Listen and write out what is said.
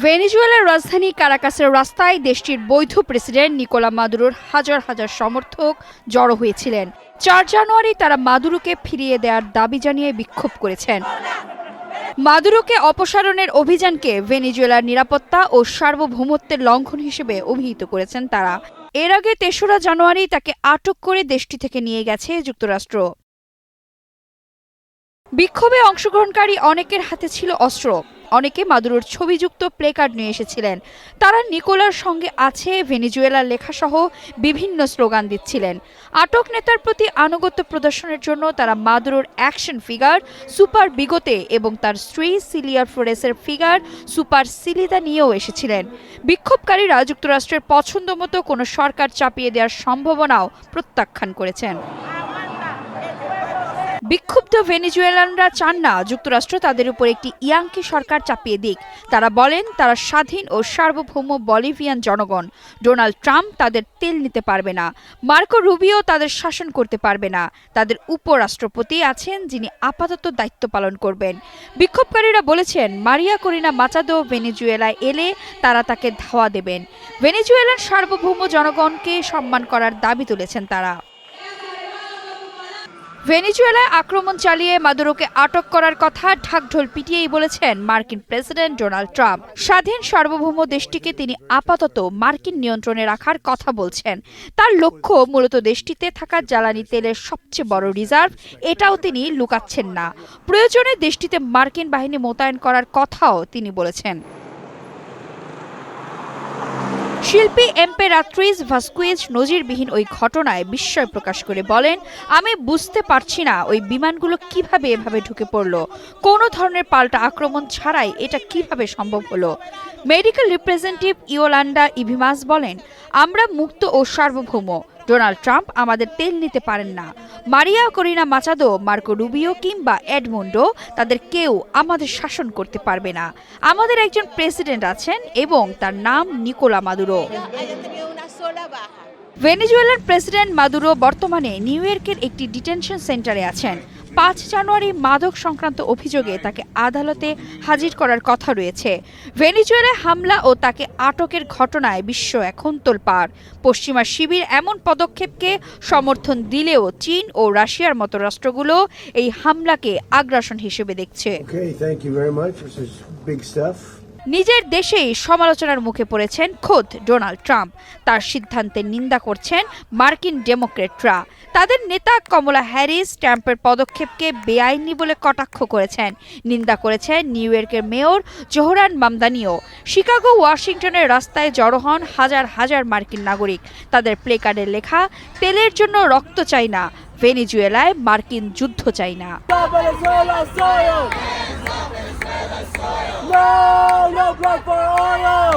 ভেনেজুয়েলার রাজধানী কারাকাসের রাস্তায় দেশটির বৈধ প্রেসিডেন্ট নিকোলা মাদুরোর হাজার হাজার সমর্থক জড়ো হয়েছিলেন। ৪ জানুয়ারি তারা মাদুরোকে ফিরিয়ে দেওয়ার দাবি জানিয়ে বিক্ষোভ করেছেন। মাদুরোকে অপসারণের অভিযানকে ভেনেজুয়েলার নিরাপত্তা ও সার্বভৌমত্বের লঙ্ঘন হিসেবে অভিহিত করেছেন তারা। এর আগে ৩রা জানুয়ারি তাকে আটক করে দেশটি থেকে নিয়ে গেছে যুক্তরাষ্ট্র। বিক্ষোভে অংশগ্রহণকারী অনেকের হাতে ছিল অস্ত্র। অনেকে মাদুরোর ছবিযুক্ত প্লেকার্ড নিয়ে এসেছিলেন। তারা নিকোলার সঙ্গে আছে ভেনেজুয়েলার লেখাসহ বিভিন্ন স্লোগান দিচ্ছিলেন। আটক নেতার প্রতি আনুগত্য প্রদর্শনের জন্য তারা মাদুরোর অ্যাকশন ফিগার সুপার বিগোতে এবং তার স্ত্রী সিলিয়া ফ্লোরেসের ফিগার সুপার সিলিদা নিয়েও এসেছিলেন। বিক্ষোভকারীরা যুক্তরাষ্ট্রের পছন্দমতো কোনো সরকার চাপিয়ে দেওয়ার সম্ভাবনাও প্রত্যাখ্যান করেছেন। বিক্ষুব্ধ ভেনেজুয়েলানরা চান না যুক্তরাষ্ট্র তাদের উপর একটি ইয়াঙ্কি সরকার চাপিয়ে দিক। তারা বলেন তারা স্বাধীন ও সার্বভৌম বলিভিয়ান জনগণ। ডোনাল্ড ট্রাম্প তাদের তেল নিতে পারবে না। মার্কো রুবিও তাদের শাসন করতে পারবে না। তাদের উপরাষ্ট্রপতি আছেন যিনি আপাতত দায়িত্ব পালন করবেন। বিক্ষোভকারীরা বলেছেন মারিয়া করিনা মাচাদো ভেনেজুয়েলায় এলে তারা তাকে ধাওয়া দেবেন। ভেনেজুয়েলার সার্বভৌম জনগণকে সম্মান করার দাবি তুলেছেন তারা। ভেনেজুয়েলায় আক্রমণ চালিয়ে মাদুরোকে আটক করার কথা ঢাকঢোল পিটিয়েই বলেছেন মার্কিন প্রেসিডেন্ট ডোনাল্ড ট্রাম্প। স্বাধীন সার্বভৌম দেশটিকে তিনি আপাতত মার্কিন নিয়ন্ত্রণে রাখার কথা বলছেন। তার লক্ষ্য মূলত দেশটিতে থাকা জ্বালানি তেলের সবচেয়ে বড় রিজার্ভ, এটাও তিনি লুকাচ্ছেন না। প্রয়োজনে দেশটিতে মার্কিন বাহিনী মোতায়েন করার কথাও তিনি বলেছেন। শিল্পী এম্পেরাত্রিস ভাস্কুয়েজ নজিরবিহীন ওই ঘটনায় বিস্ময় প্রকাশ করে বলেন, আমি বুঝতে পারছি না ওই বিমানগুলো কিভাবে এভাবে ঢুকে পড়ল। কোনো ধরনের পাল্টা আক্রমণ ছাড়াই এটা কিভাবে সম্ভব হলো। মেডিকেল রিপ্রেজেন্টেটিভ ইয়োলান্ডা ইভিমাস বলেন, আমরা মুক্ত ও সার্বভৌম। ডোনাল্ড ট্রাম্প আমাদের তেল নিতে পারেন না। মারিয়া করিনা মাচাদো, মার্কো রুবিও কিংবা এডমুন্ডো, তাদের কেউ আমাদের শাসন করতে পারবে না। আমাদের একজন প্রেসিডেন্ট আছেন এবং তার নাম নিকোলা মাদুরো। ভেনেজুয়েলার প্রেসিডেন্ট মাদুরো বর্তমানে নিউ ইয়র্কের একটি ডিটেনশন সেন্টারে আছেন। ৫ জানুয়ারি মাদক সংক্রান্ত অভিযোগে তাকে আদালতে হাজির করার কথা রয়েছে। ভেনেজুয়েলায় হামলা ও তাকে আটকের ঘটনায় বিশ্ব এখন তোলপাড়। পশ্চিমা শিবির এমন পদক্ষেপকে সমর্থন দিলেও চীন ও রাশিয়ার মতো রাষ্ট্রগুলো এই হামলাকে আগ্রাসন হিসেবে দেখছে। নিজের দেশেই সমালোচনার মুখে পড়েছেন খোদ ডোনাল্ড ট্রাম্প। তার সিদ্ধান্তের নিন্দা করছেন মার্কিন ডেমোক্র্যাটরা। তাদের নেতা কমলা হ্যারিস ট্রাম্পের পদক্ষেপকে বেআইনি বলে কটাক্ষ করেছেন। নিন্দা করেছেন নিউ ইয়র্কের মেয়র জোহরান মামদানিও। শিকাগো, ওয়াশিংটনের রাস্তায় জড়ো হন হাজার হাজার মার্কিন নাগরিক। তাদের প্লেকার্ডে লেখা, তেলের জন্য রক্ত চাই না, ভেনেজুয়েলায় মার্কিন যুদ্ধ চাই না। No blood for oil!